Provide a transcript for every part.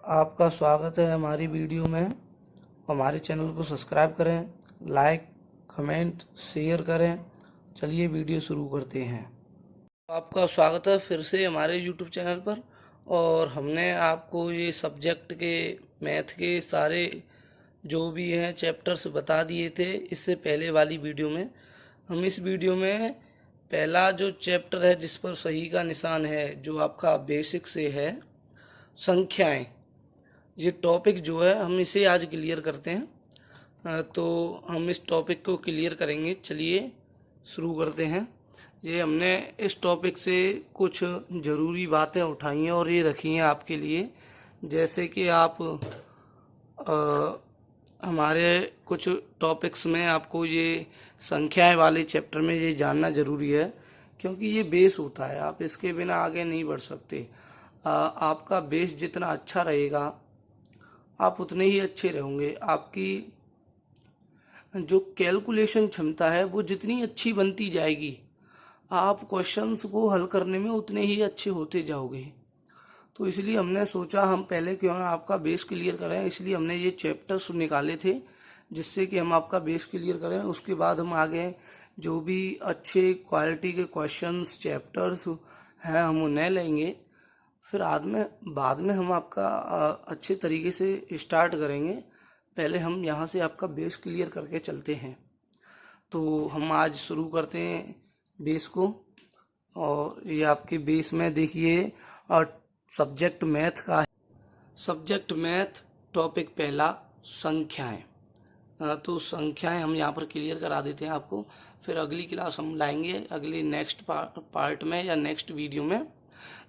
आपका स्वागत है हमारी वीडियो में। हमारे चैनल को सब्सक्राइब करें, लाइक, कमेंट, शेयर करें। चलिए वीडियो शुरू करते हैं। आपका स्वागत है फिर से हमारे यूट्यूब चैनल पर। और हमने आपको ये सब्जेक्ट के मैथ के सारे जो भी हैं चैप्टर्स बता दिए थे इससे पहले वाली वीडियो में। हम इस वीडियो में पहला जो चैप्टर है जिस पर सही का निशान है, जो आपका बेसिक से है, संख्याएं, ये टॉपिक जो है हम इसे आज क्लियर करते हैं। तो हम इस टॉपिक को क्लियर करेंगे। चलिए शुरू करते हैं। ये हमने इस टॉपिक से कुछ ज़रूरी बातें उठाई हैं और ये रखी हैं आपके लिए। जैसे कि आप हमारे कुछ टॉपिक्स में आपको ये संख्याएं वाले चैप्टर में ये जानना ज़रूरी है, क्योंकि ये बेस होता है। आप इसके बिना आगे नहीं बढ़ सकते। आपका बेस जितना अच्छा रहेगा आप उतने ही अच्छे रहोगे। आपकी जो कैलकुलेशन क्षमता है वो जितनी अच्छी बनती जाएगी, आप क्वेश्चंस को हल करने में उतने ही अच्छे होते जाओगे। तो इसलिए हमने सोचा हम पहले क्यों ना आपका बेस क्लियर करें। इसलिए हमने ये चैप्टर्स निकाले थे जिससे कि हम आपका बेस क्लियर करें। उसके बाद हम आगे जो भी अच्छे क्वालिटी के क्वेश्चंस चैप्टर्स हैं हम उन्हें लेंगे। फिर बाद में हम आपका अच्छे तरीके से स्टार्ट करेंगे। पहले हम यहाँ से आपका बेस क्लियर करके चलते हैं। तो हम आज शुरू करते हैं बेस को। और ये आपके बेस में देखिए और सब्जेक्ट मैथ का है। सब्जेक्ट मैथ टॉपिक पहला, संख्याएं। तो संख्याएं हम यहाँ पर क्लियर करा देते हैं आपको। फिर अगली क्लास हम लाएंगे अगली नेक्स्ट पार्ट में या नेक्स्ट वीडियो में।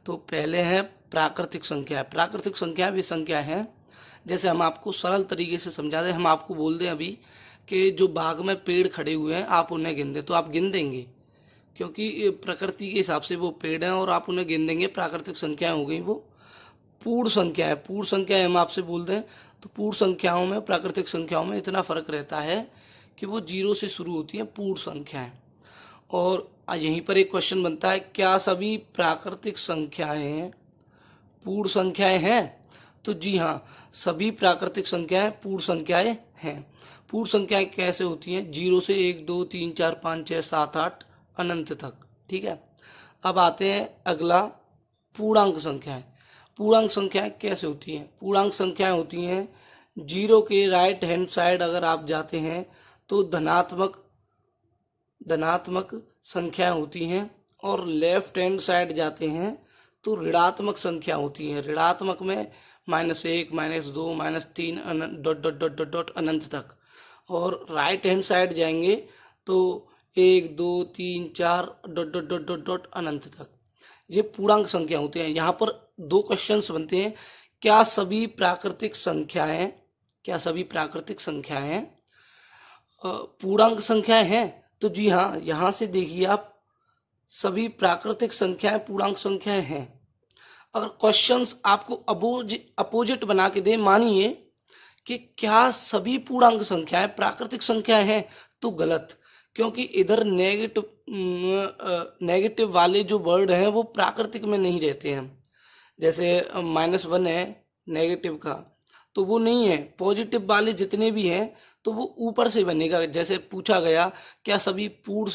तो पहले है प्राकृतिक संख्या। प्राकृतिक संख्या भी संख्या है। जैसे हम आपको सरल तरीके से समझा दें, हम आपको बोल दें अभी कि जो बाग में पेड़ खड़े हुए हैं आप उन्हें गिन दें, तो आप गिन देंगे, क्योंकि प्रकृति के हिसाब से वो पेड़ हैं और आप उन्हें गिन देंगे। प्राकृतिक संख्याएं हो गई वो। पूर्ण संख्या है, पूर्ण संख्या हम आपसे बोल दें तो पूर्ण संख्याओं में प्राकृतिक संख्याओं में इतना फर्क रहता है कि वो 0 से शुरू होती हैं पूर्ण संख्याएं। और यहीं पर एक क्वेश्चन बनता है, क्या सभी प्राकृतिक संख्याएं पूर्ण संख्याएं हैं? तो जी हाँ, सभी प्राकृतिक संख्याएं पूर्ण संख्याएं हैं। पूर्ण संख्याएं कैसे होती हैं? 0 से 1 2 3 4 5 6 7 8 अनंत तक। ठीक है। अब आते हैं अगला, पूर्णांक संख्याएं। पूर्णांक संख्याएं कैसे होती हैं? पूर्णांक संख्याएं होती हैं 0 के राइट हैंड साइड अगर आप जाते हैं तो धनात्मक संख्याएं होती हैं, और लेफ्ट हैंड साइड जाते हैं तो ऋणात्मक संख्या होती हैं। ऋणात्मक में -1 -2 -3 dot dot dot dot dot अनंत तक। और राइट हैंड साइड जाएंगे तो 1 2 3 4 dot dot dot dot dot अनंत तक। ये पूर्णांक संख्या होते हैं। यहाँ पर 2 क्वेश्चंस बनते हैं। क्या सभी प्राकृतिक संख्याएं पूर्णांक संख्याएं हैं? तो जी हाँ, यहाँ से देखिए आप, सभी प्राकृतिक संख्याएं पूर्णांक संख्याएं हैं। अगर क्वेश्चंस आपको अपोजिट बना के दे, मानिए कि क्या सभी पूर्णांक संख्याएं प्राकृतिक संख्याएं हैं, तो गलत, क्योंकि इधर नेगेटिव वाले जो वर्ड हैं वो प्राकृतिक में नहीं रहते हैं। जैसे -1 है नेगेटिव का, तो वो नहीं है। पॉजिटिव वाले जितने भी हैं तो वो ऊपर से बनेगा। जैसे पूछा गया, क्या सभी पूर्णांक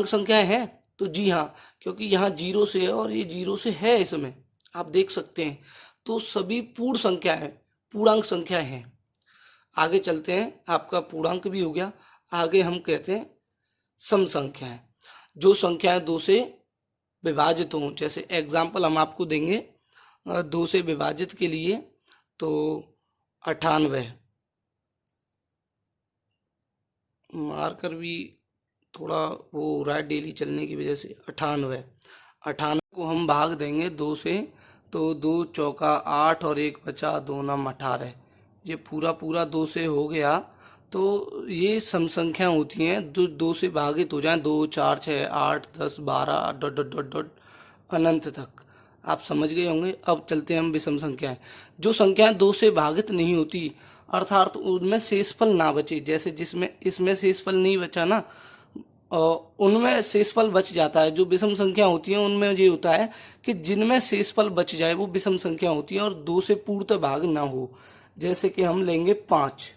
संख्याएं हैं? तो जी हाँ, क्योंकि यहाँ 0 से है और ये 0 से है, इसमें आप देख सकते हैं। तो सभी पूर्णांक संख्याएं हैं। आगे चलते हैं। आपका पूर्णांक भी हो गया। आगे हम कहते हैं सम संख्याएं, जो संख्याएं 2 से विभाजित हों। जैसे एग्जाम्पल हम आपको देंगे 2 से विभाजित के लिए, तो 98, मार्कर भी थोड़ा वो हो रहा है डेली चलने की वजह से। 98 को हम भाग देंगे 2 से, तो 2 चौका 8 और 1 बचा, 2 नम 18। ये पूरा 2 से हो गया। तो ये सम संख्या होती हैं जो 2 से भागित हो जाएं। 2 4 6 8 10 12 डॉट डॉट डॉट डॉट अनंत तक। आप समझ गए होंगे। अब चलते हैं हम विषम संख्याएं। जो संख्याएं 2 से भागित नहीं होती, अर्थात उनमें शेषफल ना बचे। जैसे इसमें शेषफल नहीं बचा ना, उनमें शेषफल बच जाता है। जो विषम संख्या होती है उनमें ये होता है कि जिनमें शेषफल बच जाए वो विषम संख्या होती है और 2 से पूर्णतः भाग ना हो। जैसे कि हम लेंगे 5,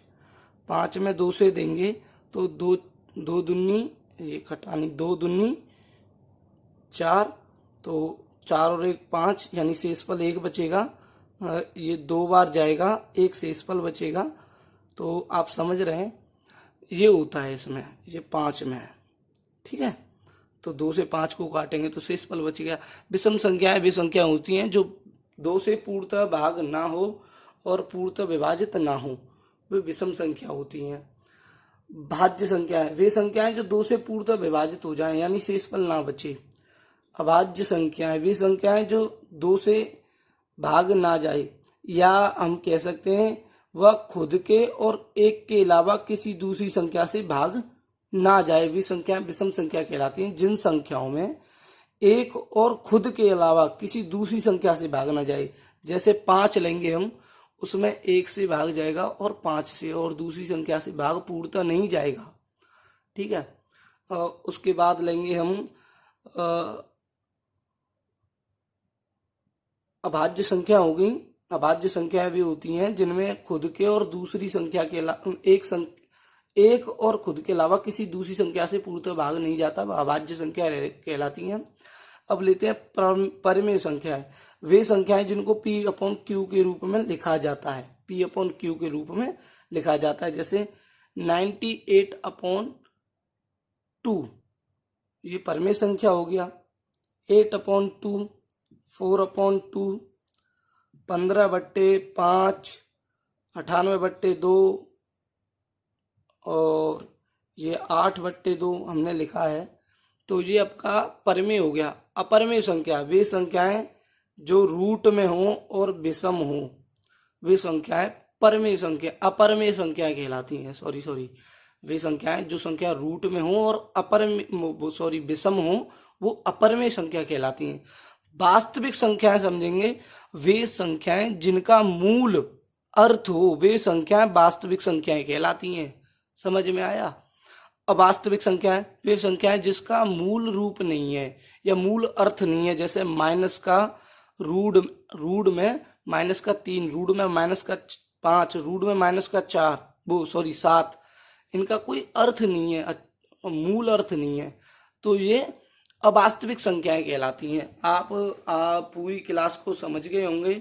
5 में 2 से देंगे तो 2 2 दूनी, ये घटानी 2 दूनी 4, तो 4 और 1 5, यानी शेषफल 1 बचेगा। ये 2 बार जाएगा, 1 शेषफल बचेगा। तो आप समझ रहे हैं ये होता है इसमें, ये 5 में है, ठीक है। तो 2 से 5 को काटेंगे तो शेषफल बच गया। विषम संख्याएं वे संख्या होती हैं जो 2 से पूर्णतः भाग ना हो और पूर्णतः विभाजित ना हो, वे विषम संख्या होती हैं। भाज्य संख्याएं वे संख्याएं जो 2 से पूर्णतः विभाजित हो जाएं, यानी शेषफल ना बचे। अभाज्य संख्याएं वे संख्याएं जो 2 से भाग ना जाए, या हम कह सकते हैं वह खुद के और 1 के अलावा किसी दूसरी संख्या से भाग ना जाए, वे संख्याएं विषम संख्या कहलाती हैं। जिन संख्याओं में 1 और खुद के अलावा किसी दूसरी संख्या से भाग ना जाए, जैसे 5 लेंगे हम, उसमें 1 से भाग जाएगा और 5 से, और दूसरी संख्या से भाग पूर्णतः नहीं जाएगा, ठीक है। उसके बाद लेंगे हम अभाज्य संख्या हो गई। अभाज्य संख्याएं भी होती हैं जिनमें खुद के और दूसरी संख्या के अलावा एक और खुद के अलावा किसी दूसरी संख्या से पूर्णतः भाग नहीं जाता, वह अभाज्य संख्या कहलाती हैं। अब लेते हैं परिमेय संख्याएं। वे संख्याएं जिनको P/Q के रूप में लिखा जाता है, P/Q के रूप में लिखा जाता है। जैसे 98/2, ये परिमेय संख्या हो गया। 8/2, 4/2, 15/5, 98/2 और ये 8/2 हमने लिखा है। तो ये आपका परिमेय हो गया। अपरिमेय संख्या वे संख्याएं जो रूट में हों और विषम हों, वे संख्याएं परिमेय संख्या अपरिमेय संख्या कहलाती हैं। सॉरी वे संख्याएं जो संख्या रूट में हों और विषम हों, वो अपरिमेय संख्या कहलाती हैं। वास्तविक संख्याएं समझेंगे, वे संख्याएं जिनका मूल अर्थ हो, वे संख्याएं वास्तविक संख्याएं कहलाती हैं। समझ में आया। अवास्तविक संख्याएं वे संख्याएं जिसका मूल रूप नहीं है या मूल अर्थ नहीं है। जैसे माइनस का रूट में माइनस का 3, रूट में माइनस का 5, रूट में माइनस का 7, इनका कोई अर्थ नहीं है, मूल अर्थ नहीं है, तो ये अवास्तविक संख्याएं कहलाती हैं। आप पूरी क्लास को समझ गए होंगे।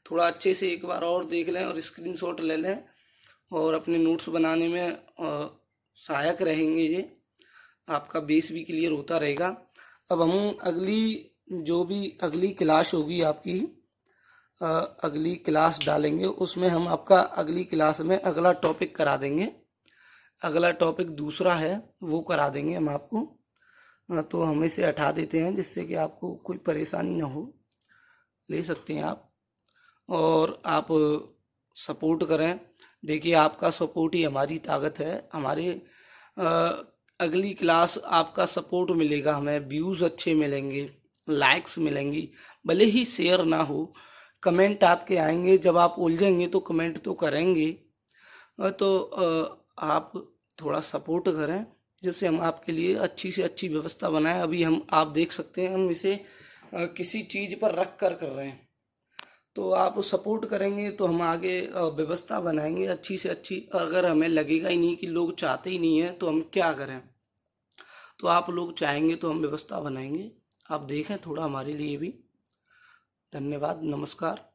थोड़ा अच्छे से एक बार और देख लें और स्क्रीनशॉट ले लें और अपने नोट्स बनाने में सहायक रहेंगे। ये आपका बेस भी क्लियर होता रहेगा। अब हम अगली क्लास होगी आपकी, अगली क्लास डालेंगे, उसमें हम आपका अगली क्लास में अगला टॉपिक करा देंगे। अगला टॉपिक दूसरा है, वो करा देंगे हम आपको। तो हम इसे हटा देते हैं जिससे कि आपको कोई परेशानी ना हो। ले सकते हैं आप, और आप सपोर्ट करें। देखिए, आपका सपोर्ट ही हमारी ताकत है। हमारे अगली क्लास आपका सपोर्ट मिलेगा, हमें व्यूज़ अच्छे मिलेंगे, लाइक्स मिलेंगी, भले ही शेयर ना हो, कमेंट आपके आएंगे। जब आप उलझेंगे तो कमेंट तो करेंगे। तो आप थोड़ा सपोर्ट करें जिससे हम आपके लिए अच्छी से अच्छी व्यवस्था बनाएं। अभी आप देख सकते हैं हम इसे किसी चीज़ पर रख कर रहे हैं, तो आप सपोर्ट करेंगे तो हम आगे व्यवस्था बनाएंगे अच्छी से अच्छी। अगर हमें लगेगा ही नहीं कि लोग चाहते ही नहीं है तो हम क्या करें। तो आप लोग चाहेंगे तो हम व्यवस्था बनाएंगे। आप देखें थोड़ा हमारे लिए भी। धन्यवाद, नमस्कार।